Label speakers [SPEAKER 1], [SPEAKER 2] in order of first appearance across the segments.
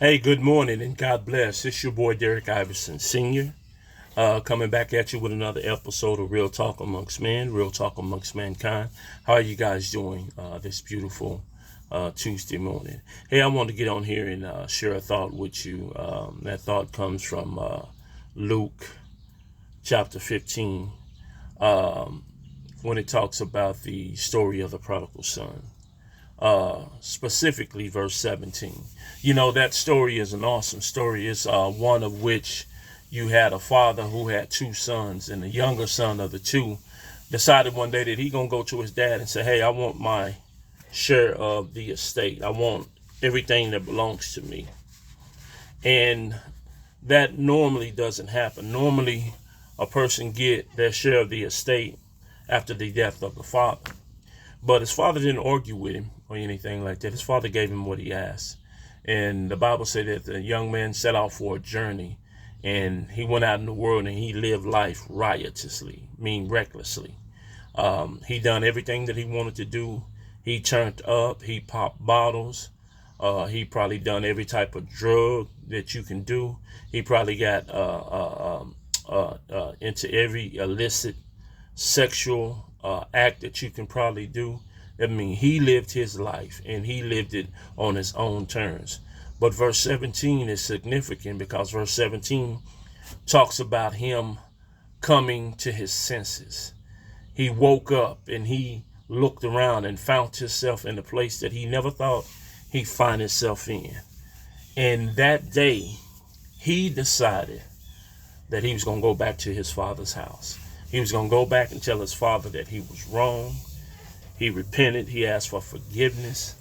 [SPEAKER 1] Hey, good morning and God bless. It's your boy Derek Iverson Sr. Coming back at you with another episode of Real Talk Amongst Men, Real Talk Amongst Mankind. How are you guys doing this beautiful Tuesday morning? Hey, I want to get on here and share a thought with you. That thought comes from Luke chapter 15 when it talks about the story of the prodigal son. Specifically verse 17. You know, that story is an awesome story. It's one of which you had a father who had two sons, and the younger son of the two decided one day that he gonna go to his dad and say, hey, I want my share of the estate. I want everything that belongs to me. And that normally doesn't happen. Normally a person get their share of the estate after the death of the father. But his father didn't argue with him or anything like that. His father gave him what he asked. And the Bible said that the young man set out for a journey, and he went out in the world and he lived life riotously, mean recklessly. He done everything that he wanted to do. He turned up, he popped bottles. He probably done every type of drug that you can do. He probably got into every illicit sexual act that you can probably do. I mean, he lived his life and he lived it on his own terms. But verse 17 is significant because verse 17 talks about him coming to his senses. He woke up and he looked around and found himself in a place that he never thought he'd find himself in. And that day, he decided that he was going to go back to his father's house. He was going to go back and tell his father that he was wrong. He repented. He asked for forgiveness,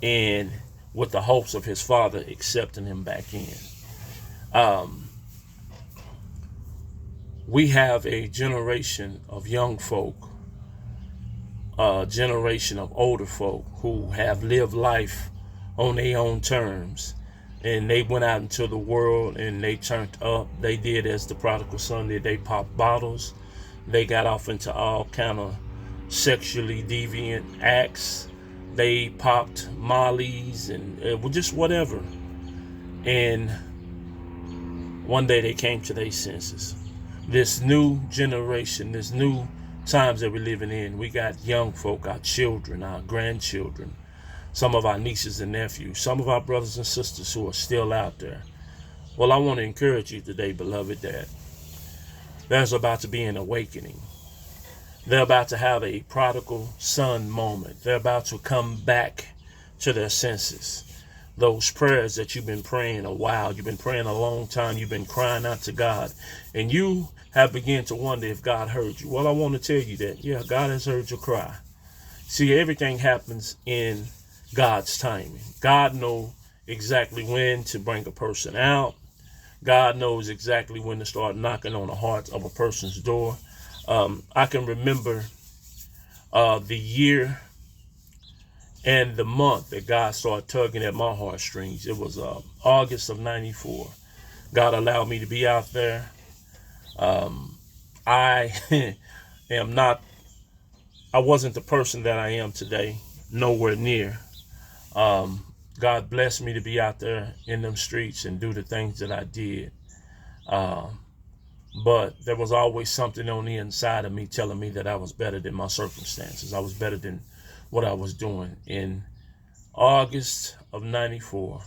[SPEAKER 1] and with the hopes of his father accepting him back in. We have a generation of young folk, a generation of older folk who have lived life on their own terms. And they went out into the world and they turned up. They did as the prodigal son did. They popped bottles. They got off into all kind of sexually deviant acts. They popped mollies and just whatever. And one day they came to their senses. This new generation, this new times that we're living in, we got young folk, our children, our grandchildren, some of our nieces and nephews, some of our brothers and sisters who are still out there. Well, I want to encourage you today, beloved, that there's about to be an awakening. They're about to have a prodigal son moment. They're about to come back to their senses. Those prayers that you've been praying a while, you've been praying a long time, you've been crying out to God, and you have begun to wonder if God heard you. Well, I want to tell you that, yeah, God has heard your cry. See, everything happens in God's timing. God knows exactly when to bring a person out. God knows exactly when to start knocking on the heart of a person's door. I can remember the year and the month that God started tugging at my heartstrings. It was August of '94. God allowed me to be out there. I I wasn't the person that I am today, nowhere near. God blessed me to be out there in them streets and do the things that I did. But there was always something on the inside of me telling me that I was better than my circumstances. I was better than what I was doing. In August of '94,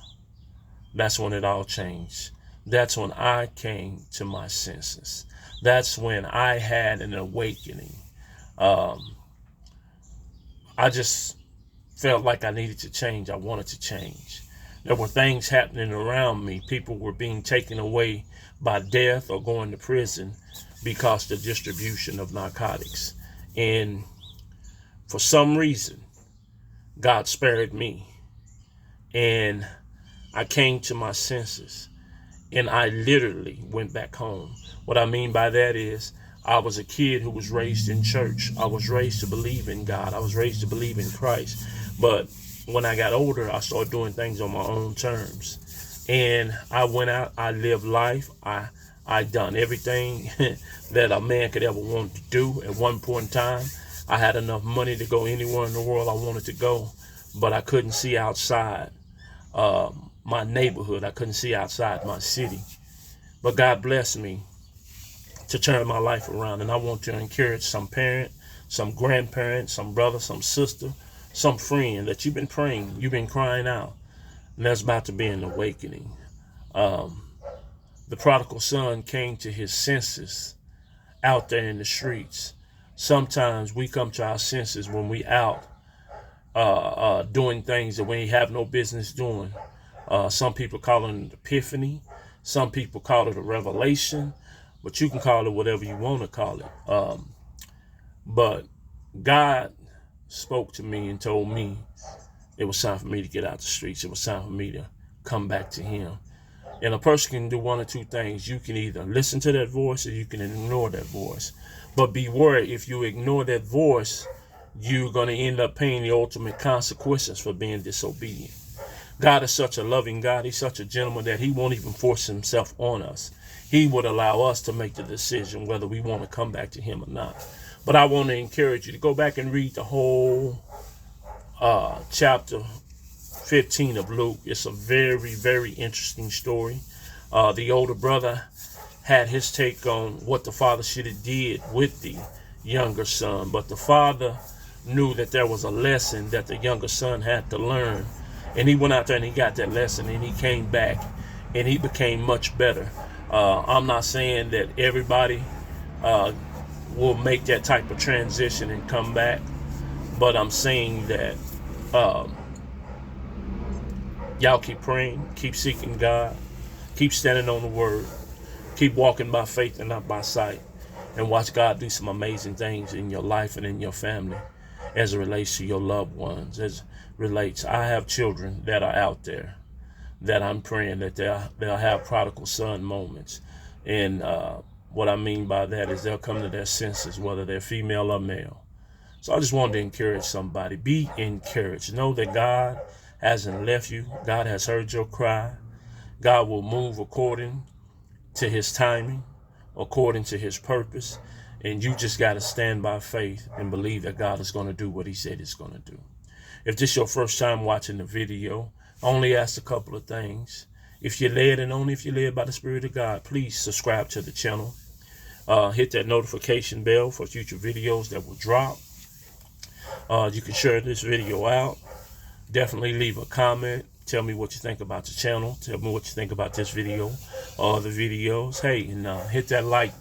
[SPEAKER 1] that's when it all changed. That's when I came to my senses. That's when I had an awakening. I just felt like I needed to change. I wanted to change. There were things happening around me. People were being taken away by death or going to prison because of the distribution of narcotics. And for some reason, God spared me. And I came to my senses. And I literally went back home. What I mean by that is I was a kid who was raised in church. I was raised to believe in God. I was raised to believe in Christ. But when I got older, I started doing things on my own terms. And I went out, I lived life. I done everything that a man could ever want to do. At one point in time, I had enough money to go anywhere in the world I wanted to go, but I couldn't see outside my neighborhood. I couldn't see outside my city. But God blessed me to turn my life around. And I want to encourage some parent, some grandparent, some brother, some sister, some friend that you've been praying, you've been crying out. And there's about to be an awakening. The prodigal son came to his senses out there in the streets. Sometimes we come to our senses when we out doing things that we have no business doing. Some people call it an epiphany. Some people call it a revelation. But you can call it whatever you want to call it. But God spoke to me and told me it was time for me to get out the streets. It was time for me to come back to him. And a person can do one or two things. You can either listen to that voice or you can ignore that voice. But beware, if you ignore that voice, you're going to end up paying the ultimate consequences for being disobedient. God is such a loving God. He's such a gentleman that he won't even force himself on us. He would allow us to make the decision whether we want to come back to him or not. But I want to encourage you to go back and read the whole chapter 15 of Luke. It's a very, very interesting story. The older brother had his take on what the father should have did with the younger son. But the father knew that there was a lesson that the younger son had to learn. And he went out there and he got that lesson and he came back and he became much better. I'm not saying that everybody will make that type of transition and come back, but I'm saying that y'all keep praying, keep seeking God, keep standing on the word, keep walking by faith and not by sight, and watch God do some amazing things in your life and in your family as it relates to your loved ones, as it relates. I have children that are out there that I'm praying that they'll have prodigal son moments. And what I mean by that is they'll come to their senses, whether they're female or male. So I just wanted to encourage somebody. Be encouraged. Know that God hasn't left you. God has heard your cry. God will move according to his timing, according to his purpose. And you just got to stand by faith and believe that God is going to do what he said he's going to do. If this is your first time watching the video, I only ask a couple of things. If you're led, and only if you're led by the Spirit of God, please subscribe to the channel. Hit that notification bell for future videos that will drop. You can share this video out. Definitely leave a comment. Tell me what you think about the channel. Tell me what you think about this video or the videos. Hey, and hit that like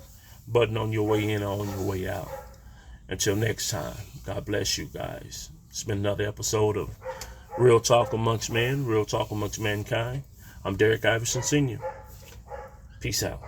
[SPEAKER 1] button on your way in or on your way out. Until next time, God bless you guys. It's been another episode of Real Talk Amongst Men, Real Talk Amongst Mankind. I'm Derek Iverson Sr. Peace out.